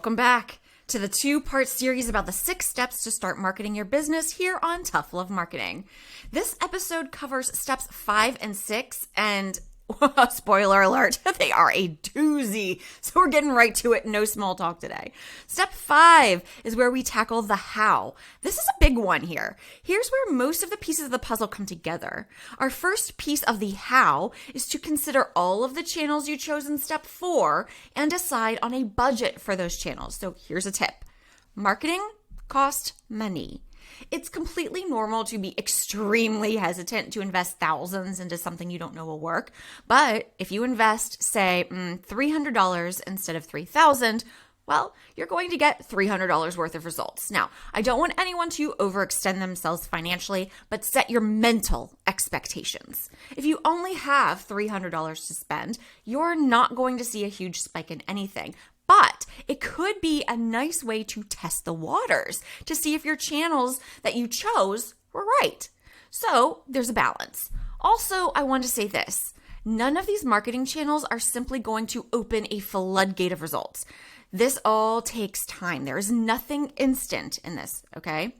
Welcome back to the 2-part series about the 6 steps to start marketing your business here on Tough Love Marketing. This episode covers steps 5 and 6, and spoiler alert, they are a doozy. So we're getting right to it. No small talk today. Step 5 is where we tackle the how. This is a big one here. Here's where most of the pieces of the puzzle come together. Our first piece of the how is to consider all of the channels you chose in step 4 and decide on a budget for those channels. So here's a tip. Marketing costs money. It's completely normal to be extremely hesitant to invest thousands into something you don't know will work. But if you invest, say, $300 instead of $3,000, well, you're going to get $300 worth of results. Now, I don't want anyone to overextend themselves financially, but set your mental expectations. If you only have $300 to spend, you're not going to see a huge spike in anything. But it could be a nice way to test the waters to see if your channels that you chose were right. So there's a balance. Also, I want to say this. None of these marketing channels are simply going to open a floodgate of results. This all takes time. There is nothing instant in this, okay?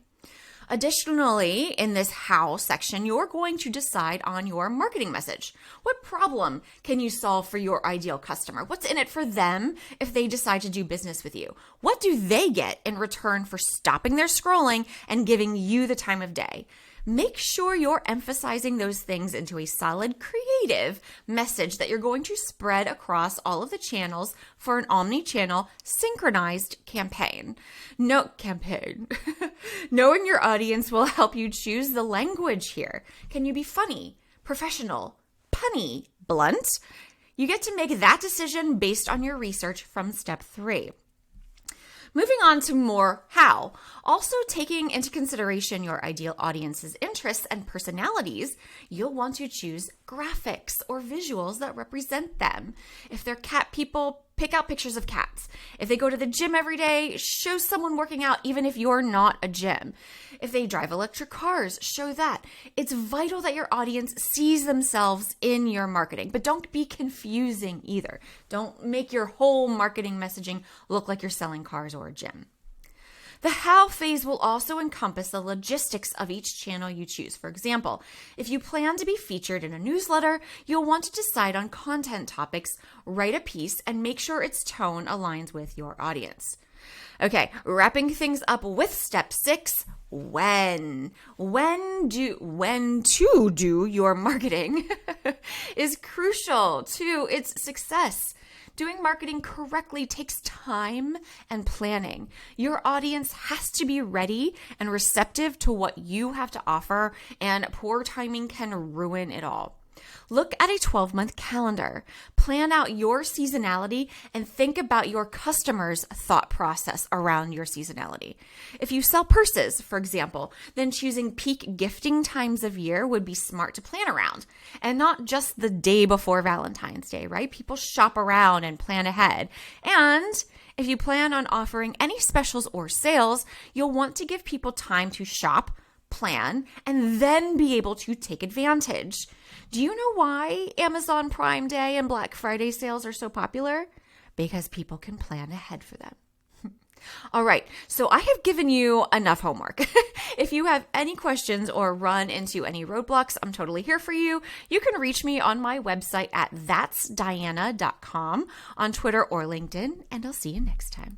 Additionally, in this how section, you're going to decide on your marketing message. What problem can you solve for your ideal customer? What's in it for them if they decide to do business with you? What do they get in return for stopping their scrolling and giving you the time of day? Make sure you're emphasizing those things into a solid, creative message that you're going to spread across all of the channels for an omni-channel synchronized campaign. Knowing your audience will help you choose the language here. Can you be funny, professional, punny, blunt? You get to make that decision based on your research from step 3. Moving on to more how. Also taking into consideration your ideal audience's interests and personalities, you'll want to choose graphics or visuals that represent them. If they're cat people, pick out pictures of cats. If they go to the gym every day, show someone working out even if you're not a gym. If they drive electric cars, show that. It's vital that your audience sees themselves in your marketing, but don't be confusing either. Don't make your whole marketing messaging look like you're selling cars or a gym. The how phase will also encompass the logistics of each channel you choose. For example, if you plan to be featured in a newsletter, you'll want to decide on content topics, write a piece, and make sure its tone aligns with your audience. Okay, wrapping things up with step 6, when to do your marketing is crucial to its success. Doing marketing correctly takes time and planning. Your audience has to be ready and receptive to what you have to offer, and poor timing can ruin it all. Look at a 12-month calendar. Plan out your seasonality and think about your customer's thought process around your seasonality. If you sell purses, for example, then choosing peak gifting times of year would be smart to plan around. And not just the day before Valentine's Day, right? People shop around and plan ahead. And if you plan on offering any specials or sales, you'll want to give people time to shop, plan, and then be able to take advantage. Do you know why Amazon Prime Day and Black Friday sales are so popular? Because people can plan ahead for them. All right, so I have given you enough homework. If you have any questions or run into any roadblocks, I'm totally here for you. You can reach me on my website at thatsdiana.com, on Twitter or LinkedIn, and I'll see you next time.